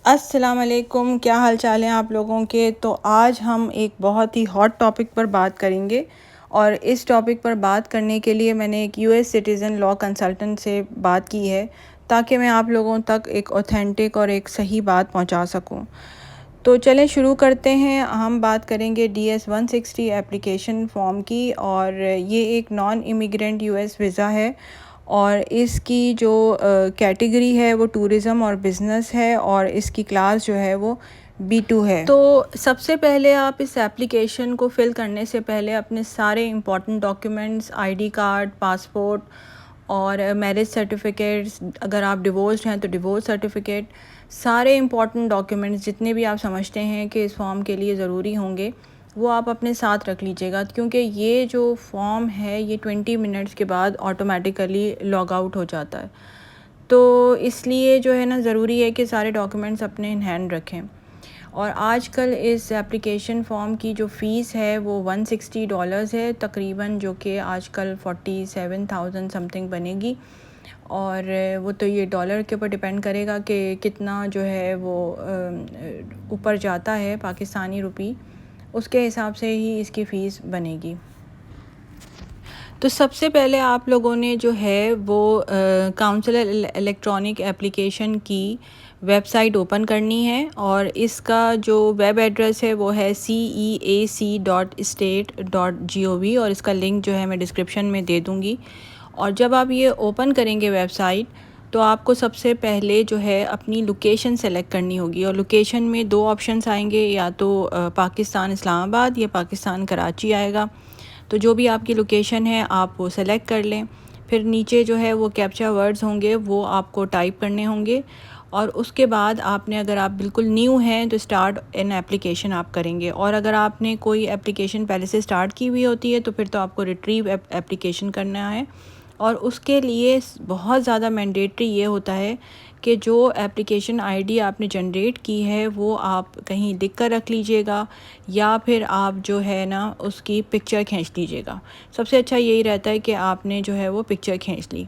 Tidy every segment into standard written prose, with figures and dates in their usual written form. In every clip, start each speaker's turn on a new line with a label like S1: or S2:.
S1: अस्सलाम वालेकुम, क्या हाल चाल हैं आप लोगों के। तो आज हम एक बहुत ही हॉट टॉपिक पर बात करेंगे और इस टॉपिक पर बात करने के लिए मैंने एक यूएस सिटीज़न लॉ कंसल्टेंट से बात की है ताकि मैं आप लोगों तक एक ऑथेंटिक और एक सही बात पहुंचा सकूं। तो चलें शुरू करते हैं। हम बात करेंगे DS-160 एप्लीकेशन फ़ॉर्म की और ये एक नॉन इमिग्रेंट यूएस वीज़ा है और इसकी जो कैटेगरी है वो टूरिज़म और बिज़नेस है और इसकी क्लास जो है वो B2 है। तो सबसे पहले आप इस एप्लीकेशन को फ़िल करने से पहले अपने सारे important documents, ID card, passport और मैरिज सर्टिफिकेट्स, अगर आप डिवोर्स्ड हैं तो डिवोर्स सर्टिफिकेट, सारे इम्पॉर्टेंट डॉक्यूमेंट्स जितने भी आप समझते हैं कि इस फॉर्म के लिए ज़रूरी होंगे वो आप अपने साथ रख लीजिएगा, क्योंकि ये जो फॉर्म है ये 20 मिनट्स के बाद ऑटोमेटिकली लॉग आउट हो जाता है। तो इसलिए जो है ना ज़रूरी है कि सारे डॉक्यूमेंट्स अपने इन हैंड रखें। और आजकल इस एप्लीकेशन फ़ॉर्म की जो फ़ीस है वो $160 है तकरीबन, जो कि आजकल 47,000 समथिंग बनेगी। और वो तो ये डॉलर के ऊपर डिपेंड करेगा कि कितना जो है वो ऊपर जाता है पाकिस्तानी रुपी, उसके हिसाब से ही इसकी फ़ीस बनेगी। तो सबसे पहले आप लोगों ने जो है वो काउंसिलर इलेक्ट्रॉनिक एप्लीकेशन की वेबसाइट ओपन करनी है और इसका जो वेब एड्रेस है वो है ceac.state.gov और इसका लिंक जो है मैं डिस्क्रिप्शन में दे दूँगी। और जब आप ये ओपन करेंगे वेबसाइट तो आपको सबसे पहले जो है अपनी लोकेशन सेलेक्ट करनी होगी और लोकेशन में दो ऑप्शंस आएंगे, या तो पाकिस्तान इस्लामाबाद या पाकिस्तान कराची आएगा। तो जो भी आपकी लोकेशन है आप वो सेलेक्ट कर लें। फिर नीचे जो है वो कैप्चा वर्ड्स होंगे वो आपको टाइप करने होंगे और उसके बाद आपने, अगर आप बिल्कुल न्यू हैं तो स्टार्ट एन एप्लीकेशन आप करेंगे, और अगर आपने कोई एप्लीकेशन पहले से स्टार्ट की हुई होती है तो फिर तो आपको रिट्रीव एप्लीकेशन करना है। और उसके लिए बहुत ज़्यादा मैंडेटरी ये होता है कि जो एप्लीकेशन आईडी आपने जनरेट की है वो आप कहीं लिख कर रख लीजिएगा या फिर आप जो है ना उसकी पिक्चर खींच लीजिएगा। सबसे अच्छा यही रहता है कि आपने जो है वो पिक्चर खींच ली।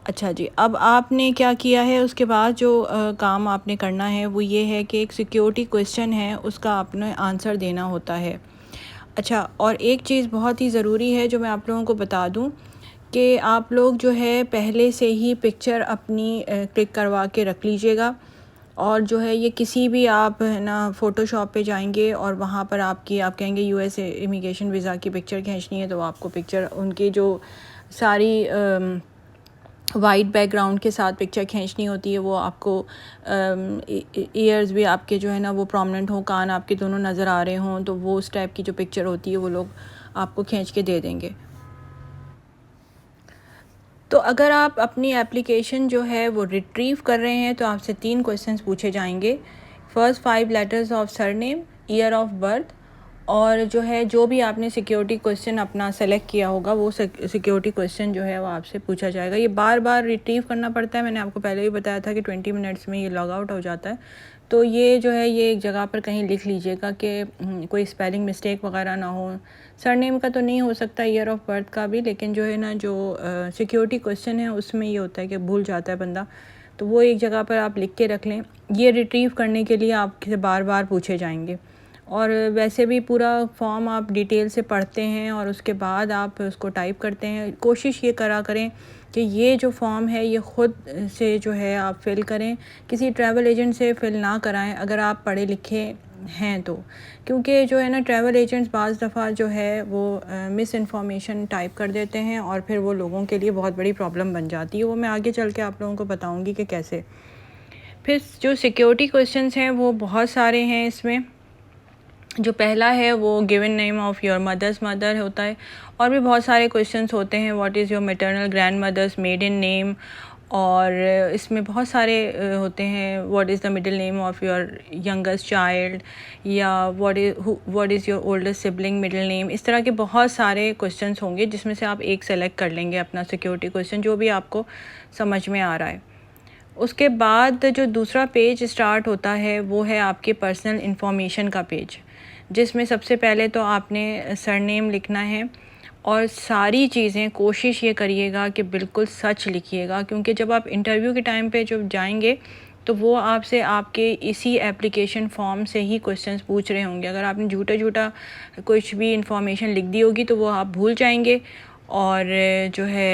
S1: अच्छा जी, अब आपने क्या किया है उसके बाद जो काम आपने करना है वो ये है कि एक सिक्योरिटी क्वेश्चन है उसका आपने आंसर देना होता है। अच्छा, और एक चीज़ बहुत ही ज़रूरी है जो मैं आप लोगों को बता दूं कि आप लोग जो है पहले से ही पिक्चर अपनी क्लिक करवा के रख लीजिएगा। और जो है ये किसी भी आप है ना फ़ोटोशॉप पे जाएंगे और वहाँ पर आप कहेंगे यूएस इमिग्रेशन वीज़ा की पिक्चर खींचनी है, तो आपको पिक्चर उनकी जो सारी वाइट बैकग्राउंड के साथ पिक्चर खींचनी होती है, वो आपको ईयर्स भी आपके जो है ना वो प्रोमिनेंट हो, कान आपके दोनों नज़र आ रहे हों, तो वो उस टाइप की जो पिक्चर होती है वो लोग आपको खींच के दे देंगे। तो अगर आप अपनी एप्लीकेशन जो है वो रिट्रीव कर रहे हैं तो आपसे 3 क्वेश्चंस पूछे जाएंगे। First 5 letters of surname, year of birth, और जो है जो भी आपने सिक्योरिटी क्वेश्चन अपना सेलेक्ट किया होगा वो सिक्योरिटी क्वेश्चन जो है वो आपसे पूछा जाएगा। ये बार बार रिट्रीव करना पड़ता है, मैंने आपको पहले भी बताया था कि 20 मिनट्स में ये लॉग आउट हो जाता है। तो ये जो है ये एक जगह पर कहीं लिख लीजिएगा कि कोई स्पेलिंग मिस्टेक वगैरह ना हो। सरनेम का तो नहीं हो सकता, ईयर ऑफ बर्थ का भी, लेकिन जो है ना जो सिक्योरिटी क्वेश्चन है उसमें ये होता है कि भूल जाता है बंदा, तो वो एक जगह पर आप लिख के रख लें। ये रिट्रीव करने के लिए आपसे बार बार पूछे जाएंगे। और वैसे भी पूरा फॉर्म आप डिटेल से पढ़ते हैं और उसके बाद आप उसको टाइप करते हैं। कोशिश ये करा करें कि ये जो फॉर्म है ये ख़ुद से जो है आप फ़िल करें, किसी ट्रैवल एजेंट से फ़िल ना कराएं अगर आप पढ़े लिखे हैं तो, क्योंकि जो है ना ट्रैवल एजेंट्स बाज़ दफ़ा जो है वो मिस इन्फॉर्मेशन टाइप कर देते हैं और फिर वो लोगों के लिए बहुत बड़ी प्रॉब्लम बन जाती है। वो मैं आगे चल के आप लोगों को बताऊँगी कि कैसे। फिर जो सिक्योरिटी क्वेश्चंस हैं वो बहुत सारे हैं इसमें। जो पहला है वो given name of your mother's mother होता है, और भी बहुत सारे क्वेश्चंस होते हैं। What is your maternal grandmother's maiden name, और इसमें बहुत सारे होते हैं। What is the middle name of your youngest child, या what is your oldest sibling middle name. इस तरह के बहुत सारे क्वेश्चंस होंगे जिसमें से आप एक सेलेक्ट कर लेंगे अपना सिक्योरिटी क्वेश्चन जो भी आपको समझ में आ रहा है। उसके बाद जो दूसरा पेज स्टार्ट होता है वो है आपके पर्सनल इन्फॉर्मेशन का पेज, जिसमें सबसे पहले तो आपने सरनेम लिखना है और सारी चीज़ें कोशिश ये करिएगा कि बिल्कुल सच लिखिएगा, क्योंकि जब आप इंटरव्यू के टाइम पे जब जाएंगे तो वो आपसे आपके इसी एप्लीकेशन फॉर्म से ही क्वेश्चंस पूछ रहे होंगे। अगर आपने झूठा कुछ भी इंफॉर्मेशन लिख दी होगी तो वो आप भूल जाएंगे और जो है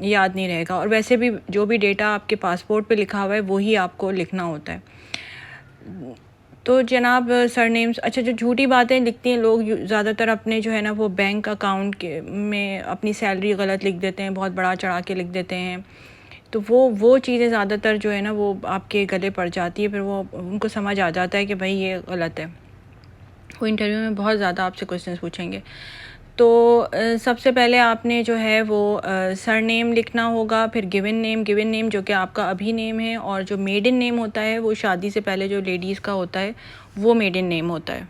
S1: याद नहीं रहेगा। और वैसे भी जो भी डेटा आपके पासपोर्ट पे लिखा हुआ है वही आपको लिखना होता है। तो जनाब सरनेम्स, अच्छा, जो झूठी बातें लिखती हैं लोग ज़्यादातर अपने जो है ना वो बैंक अकाउंट के में अपनी सैलरी गलत लिख देते हैं, बहुत बड़ा चढ़ा के लिख देते हैं। तो वो चीज़ें ज़्यादातर जो है ना वो आपके गले पड़ जाती है, फिर वो उनको समझ आ जाता है कि भाई ये गलत है। वो इंटरव्यू में बहुत ज़्यादा आपसे क्वेश्चंस पूछेंगे। तो सबसे पहले आपने जो है वो सरनेम लिखना होगा, फिर गिवन नेम जो कि आपका अभी नेम है, और जो मेडन नेम होता है वो शादी से पहले जो लेडीज़ का होता है वो मेडन नेम होता है।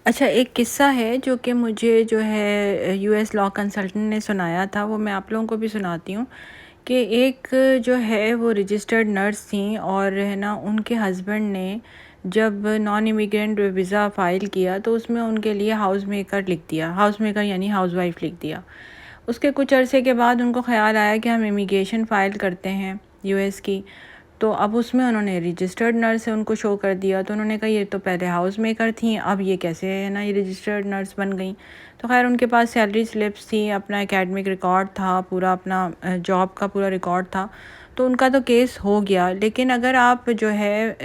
S1: अच्छा, एक किस्सा है जो कि मुझे जो है यूएस लॉ कंसल्टेंट ने सुनाया था, वो मैं आप लोगों को भी सुनाती हूँ। कि एक जो है वो रजिस्टर्ड नर्स थी और है ना उनके हस्बैंड ने जब नॉन इमिग्रेंट वीज़ा फ़ाइल किया तो उसमें उनके लिए हाउस मेकर लिख दिया, हाउस मेकर यानी हाउसवाइफ लिख दिया। उसके कुछ अरसे के बाद उनको ख़्याल आया कि हम इमिग्रेशन फ़ाइल करते हैं यूएस की, तो अब उसमें उन्होंने रजिस्टर्ड नर्स है उनको शो कर दिया। तो उन्होंने कहा ये तो पहले हाउस मेकर थी, अब ये कैसे है ना ये रजिस्टर्ड नर्स बन गई। तो खैर उनके पास सैलरी स्लिप्स थी, अपना एकेडमिक रिकॉर्ड था, पूरा अपना जॉब का पूरा रिकॉर्ड था, तो उनका तो केस हो गया। लेकिन अगर आप जो है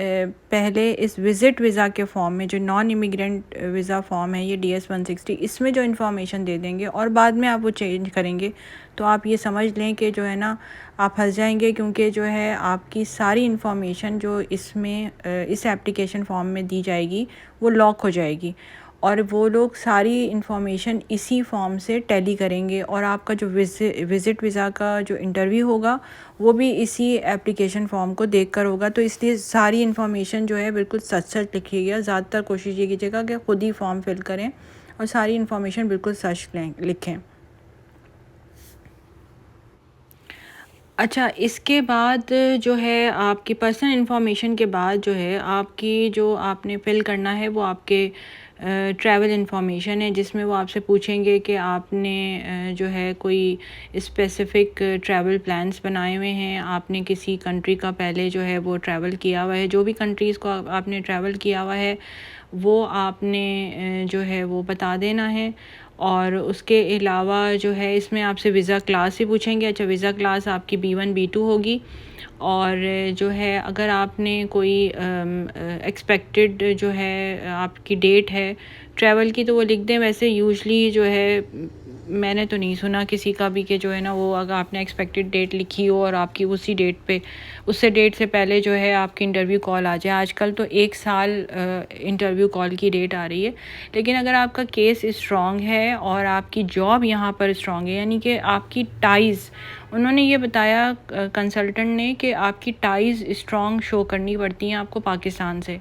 S1: पहले इस विज़िट वीज़ा के फॉर्म में, जो नॉन इमिग्रेंट वीज़ा फॉर्म है ये DS 160, इसमें जो इन्फॉर्मेशन दे देंगे और बाद में आप वो चेंज करेंगे, तो आप ये समझ लें कि जो है ना आप फंस जाएंगे, क्योंकि जो है आपकी सारी इन्फॉर्मेशन जो इसमें इस एप्लीकेशन फॉर्म में दी जाएगी वो लॉक हो जाएगी, और वो लोग सारी इन्फॉर्मेशन इसी फॉर्म से टैली करेंगे, और आपका जो विज़िट वीज़ा का जो इंटरव्यू होगा वो भी इसी एप्लीकेशन फॉर्म को देखकर होगा। तो इसलिए सारी इन्फॉर्मेशन जो है बिल्कुल सच लिखिएगा। ज़्यादातर कोशिश ये कीजिएगा कि ख़ुद ही फॉर्म फिल करें और सारी इन्फॉर्मेशन बिल्कुल सच लिखें। अच्छा, इसके बाद जो है आपकी पर्सनल इन्फॉर्मेशन के बाद जो है आपकी जो आपने फ़िल करना है वो आपके ट्रैवल इन्फॉर्मेशन है, जिसमें वो आपसे पूछेंगे कि आपने जो है कोई स्पेसिफ़िक ट्रैवल प्लान्स बनाए हुए हैं, आपने किसी कंट्री का पहले जो है वो ट्रैवल किया हुआ है, जो भी कंट्रीज़ को आपने ट्रैवल किया हुआ है वो आपने जो है वो बता देना है। और उसके अलावा जो है इसमें आपसे वीज़ा क्लास भी पूछेंगे। अच्छा, वीज़ा क्लास आपकी B1 B2 होगी। और जो है अगर आपने कोई एक्सपेक्टेड जो है आपकी डेट है ट्रैवल की तो वो लिख दें। वैसे यूजली जो है मैंने तो नहीं सुना किसी का भी कि जो है ना वो अगर आपने एक्सपेक्टेड डेट लिखी हो और आपकी उसी डेट पे उससे डेट से पहले जो है आपकी इंटरव्यू कॉल आ जाए। आजकल तो 1 साल इंटरव्यू कॉल की डेट आ रही है। लेकिन अगर आपका केस स्ट्रॉन्ग है और आपकी जॉब यहाँ पर स्ट्रॉन्ग है, यानी कि आपकी टाइज़, उन्होंने ये बताया कंसल्टेंट ने कि आपकी टाइज़ स्ट्रॉन्ग शो करनी पड़ती हैं आपको पाकिस्तान से।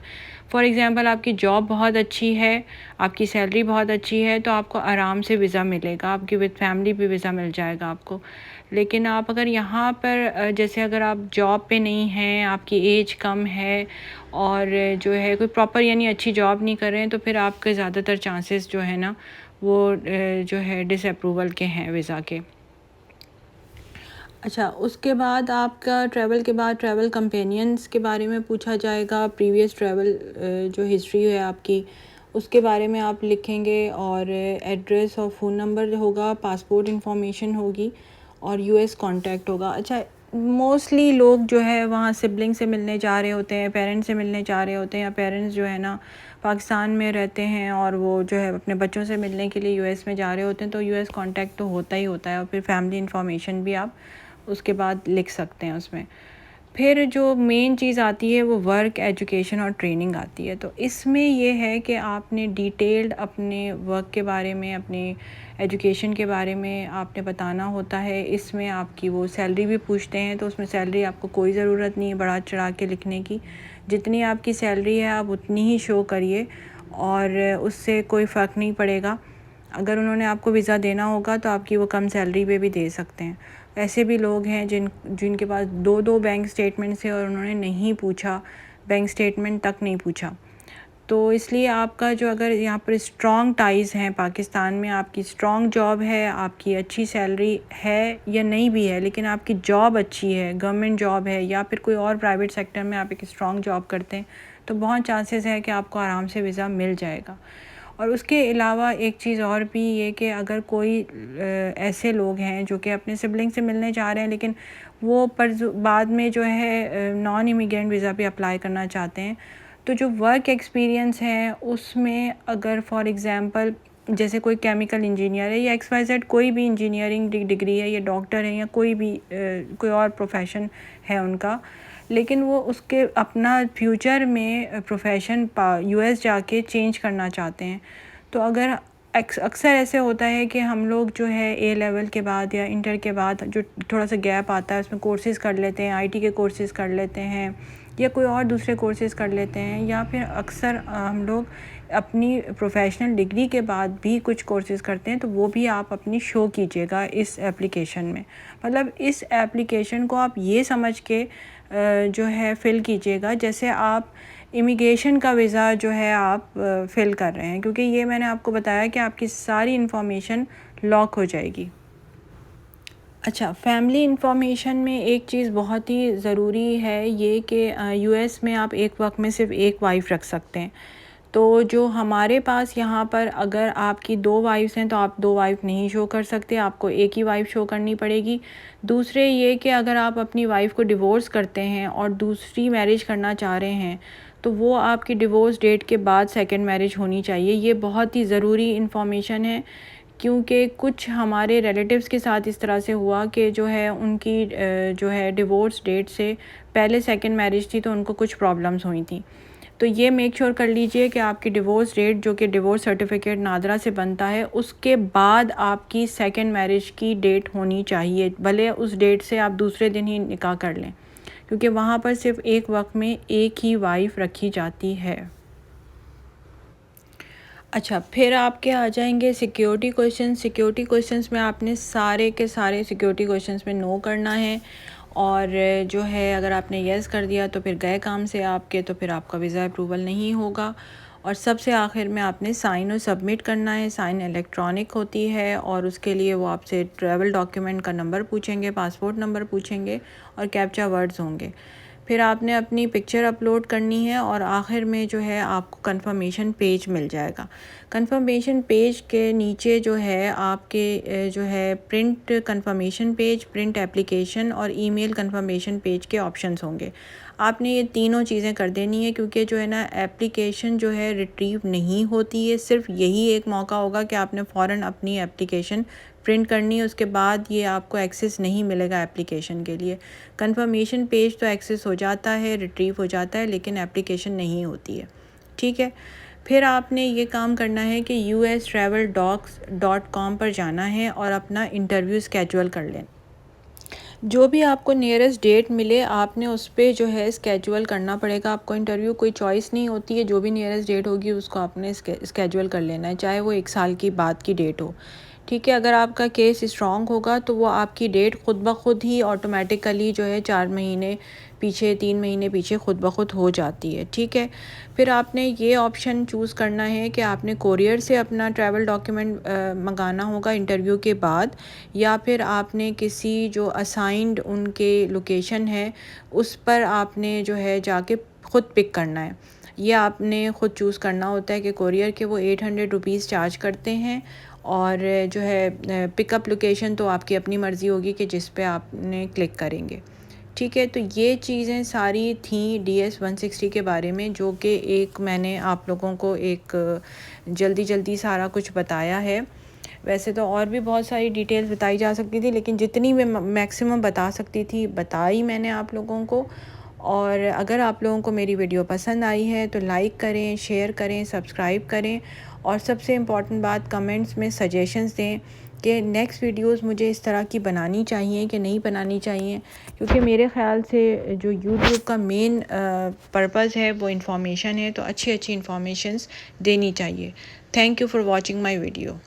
S1: फॉर एग्ज़ाम्पल आपकी जॉब बहुत अच्छी है, आपकी सैलरी बहुत अच्छी है, तो आपको आराम से वीज़ा मिलेगा, आपकी विद फैमिली भी वीज़ा मिल जाएगा आपको। लेकिन आप अगर यहाँ पर जैसे अगर आप जॉब पे नहीं हैं, आपकी एज कम है और जो है कोई प्रॉपर यानी अच्छी जॉब नहीं कर रहे हैं, तो फिर आपके ज़्यादातर चांसेस जो है ना वो जो है डिसअप्रूवल के हैं वीज़ा के। अच्छा, उसके बाद आपका ट्रैवल के बाद ट्रैवल कंपेनियंस के बारे में पूछा जाएगा। प्रीवियस ट्रैवल जो हिस्ट्री है आपकी उसके बारे में आप लिखेंगे, और एड्रेस और फ़ोन नंबर होगा, पासपोर्ट इंफॉर्मेशन होगी और यूएस कांटेक्ट होगा। अच्छा, मोस्टली लोग जो है वहाँ सिबलिंग से मिलने जा रहे होते हैं, पेरेंट्स से मिलने जा रहे होते हैं, या पेरेंट्स जो है ना पाकिस्तान में रहते हैं और वो जो है अपने बच्चों से मिलने के लिए यूएस में जा रहे होते हैं, तो यूएस कांटेक्ट तो होता ही होता है। और फिर फैमिली इन्फॉर्मेशन भी आप उसके बाद लिख सकते हैं उसमें। फिर जो मेन चीज़ आती है वो वर्क, एजुकेशन और ट्रेनिंग आती है। तो इसमें ये है कि आपने डिटेल्ड अपने वर्क के बारे में, अपने एजुकेशन के बारे में आपने बताना होता है। इसमें आपकी वो सैलरी भी पूछते हैं, तो उसमें सैलरी आपको कोई ज़रूरत नहीं है बढ़ा चढ़ा के लिखने की। जितनी आपकी सैलरी है आप उतनी ही शो करिए और उससे कोई फ़र्क नहीं पड़ेगा। अगर उन्होंने आपको वीज़ा देना होगा तो आपकी वो कम सैलरी पे भी दे सकते हैं। ऐसे भी लोग हैं जिनके पास 2-2 बैंक स्टेटमेंट्स है और उन्होंने नहीं पूछा, बैंक स्टेटमेंट तक नहीं पूछा। तो इसलिए आपका जो अगर यहाँ पर स्ट्रॉन्ग टाइज़ हैं पाकिस्तान में, आपकी स्ट्रॉन्ग जॉब है, आपकी अच्छी सैलरी है या नहीं भी है, लेकिन आपकी जॉब अच्छी है, गवर्नमेंट जॉब है या फिर कोई और प्राइवेट सेक्टर में आप एक स्ट्रॉन्ग जॉब करते हैं, तो बहुत चांसेस है कि आपको आराम से वीज़ा मिल जाएगा। और उसके अलावा एक चीज़ और भी ये कि अगर कोई ऐसे लोग हैं जो कि अपने सिबलिंग से मिलने जा रहे हैं, लेकिन वो पर बाद में जो है नॉन इमिग्रेंट वीज़ा भी अप्लाई करना चाहते हैं, तो जो वर्क एक्सपीरियंस है उसमें अगर फॉर एग्ज़ाम्पल जैसे कोई केमिकल इंजीनियर है या XYZ कोई भी इंजीनियरिंग डिग्री है या डॉक्टर है या कोई भी कोई और प्रोफेशन है उनका, लेकिन वो उसके अपना फ्यूचर में प्रोफेशन US जाके चेंज करना चाहते हैं, तो अगर अक्सर ऐसे होता है कि हम लोग जो है A लेवल के बाद या इंटर के बाद जो थोड़ा सा गैप आता है उसमें कोर्सेज़ कर लेते हैं, IT के कोर्सेज़ कर लेते हैं या कोई और दूसरे कोर्सेज़ कर लेते हैं, या फिर अक्सर हम लोग अपनी प्रोफेशनल डिग्री के बाद भी कुछ कोर्सेज़ करते हैं, तो वो भी आप अपनी शो कीजिएगा इस एप्लीकेशन में। मतलब इस एप्लीकेशन को आप ये समझ के जो है फ़िल कीजिएगा जैसे आप इमिग्रेशन का वीज़ा जो है आप फ़िल कर रहे हैं, क्योंकि ये मैंने आपको बताया कि आपकी सारी इन्फॉर्मेशन लॉक हो जाएगी। अच्छा, फैमिली इन्फॉर्मेशन में एक चीज़ बहुत ही ज़रूरी है ये कि US में आप एक वक्त में सिर्फ एक वाइफ़ रख सकते हैं। तो जो हमारे पास यहाँ पर अगर आपकी 2 वाइफ़्स हैं तो आप 2 वाइफ़ नहीं शो कर सकते, आपको एक ही वाइफ़ शो करनी पड़ेगी। दूसरे ये कि अगर आप अपनी वाइफ़ को डिवोर्स करते हैं और दूसरी मैरिज करना चाह रहे हैं, तो वो आपकी डिवोर्स डेट के बाद सेकंड मैरिज होनी चाहिए। ये बहुत ही ज़रूरी इन्फॉर्मेशन है, क्योंकि कुछ हमारे रिलेटिव्स के साथ इस तरह से हुआ कि जो है उनकी जो है डिवोर्स डेट से पहले सेकंड मैरिज थी, तो उनको कुछ प्रॉब्लम्स हुई थी। तो ये मेक श्योर कर लीजिए कि आपकी डिवोर्स डेट जो कि डिवोर्स सर्टिफिकेट नादरा से बनता है उसके बाद आपकी सेकंड मैरिज की डेट होनी चाहिए, भले उस डेट से आप दूसरे दिन ही निकाह कर लें, क्योंकि वहाँ पर सिर्फ एक वक्त में एक ही वाइफ रखी जाती है। अच्छा, फिर आपके आ जाएंगे सिक्योरिटी क्वेश्चन। सिक्योरिटी क्वेश्चंस में आपने सारे के सारे सिक्योरिटी क्वेश्चंस में नो करना है, और जो है अगर आपने येस कर दिया तो फिर गए काम से आपके, तो फिर आपका वीज़ा अप्रूवल नहीं होगा। और सबसे आखिर में आपने साइन और सबमिट करना है। साइन इलेक्ट्रॉनिक होती है और उसके लिए वो आपसे ट्रैवल डॉक्यूमेंट का नंबर पूछेंगे, पासपोर्ट नंबर पूछेंगे और कैप्चा वर्ड्स होंगे। फिर आपने अपनी पिक्चर अपलोड करनी है और आखिर में जो है आपको कंफर्मेशन पेज मिल जाएगा। कंफर्मेशन पेज के नीचे जो है आपके जो है print confirmation page, print application और ईमेल कंफर्मेशन पेज के ऑप्शंस होंगे। आपने ये तीनों चीज़ें कर देनी है, क्योंकि जो है ना एप्लीकेशन जो है रिट्रीव नहीं होती है। सिर्फ यही एक मौका होगा कि आपने फ़ौरन अपनी एप्लीकेशन प्रिंट करनी है, उसके बाद ये आपको एक्सेस नहीं मिलेगा एप्लीकेशन के लिए। कंफर्मेशन पेज तो एक्सेस हो जाता है, रिट्रीव हो जाता है, लेकिन एप्लीकेशन नहीं होती है। ठीक है, फिर आपने ये काम करना है कि ustraveldocs.com पर जाना है और अपना इंटरव्यू स्केड्यूल कर लें। जो भी आपको नियरेस्ट डेट मिले आपने उस पर जो है स्केड्यूल करना पड़ेगा आपको इंटरव्यू, कोई चॉइस नहीं होती है। जो भी नियरेस्ट डेट होगी उसको आपने स्केड्यूल कर लेना है, चाहे वो 1 साल की बाद की डेट हो। ठीक है, अगर आपका केस स्ट्रॉन्ग होगा तो वो आपकी डेट खुद ब खुद ही ऑटोमेटिकली जो है 4 महीने पीछे, 3 महीने पीछे खुद ब खुद हो जाती है। ठीक है, फिर आपने ये ऑप्शन चूज़ करना है कि आपने कोरियर से अपना ट्रैवल डॉक्यूमेंट मंगाना होगा इंटरव्यू के बाद, या फिर आपने किसी जो असाइंड उनके लोकेशन है उस पर आपने जो है जाके ख़ुद पिक करना है। ये आपने ख़ुद चूज़ करना होता है कि कोरियर के वो 800 रुपीज़ चार्ज करते हैं, और जो है पिकअप लोकेशन तो आपकी अपनी मर्ज़ी होगी कि जिस पे आपने क्लिक करेंगे। ठीक है, तो ये चीज़ें सारी थी DS 160 के बारे में, जो कि एक मैंने आप लोगों को एक जल्दी सारा कुछ बताया है। वैसे तो और भी बहुत सारी डिटेल्स बताई जा सकती थी, लेकिन जितनी मैं मैक्सिमम बता सकती थी बताई मैंने आप लोगों को। और अगर आप लोगों को मेरी वीडियो पसंद आई है तो लाइक करें, शेयर करें, सब्सक्राइब करें, और सबसे इम्पॉर्टेंट बात कमेंट्स में सजेशंस दें कि नेक्स्ट वीडियोस मुझे इस तरह की बनानी चाहिए कि नहीं बनानी चाहिए, क्योंकि मेरे ख़्याल से जो यूट्यूब का मेन पर्पज़ है वो इन्फॉर्मेशन है, तो अच्छी इन्फॉर्मेशंस देनी चाहिए। Thank you for watching my video.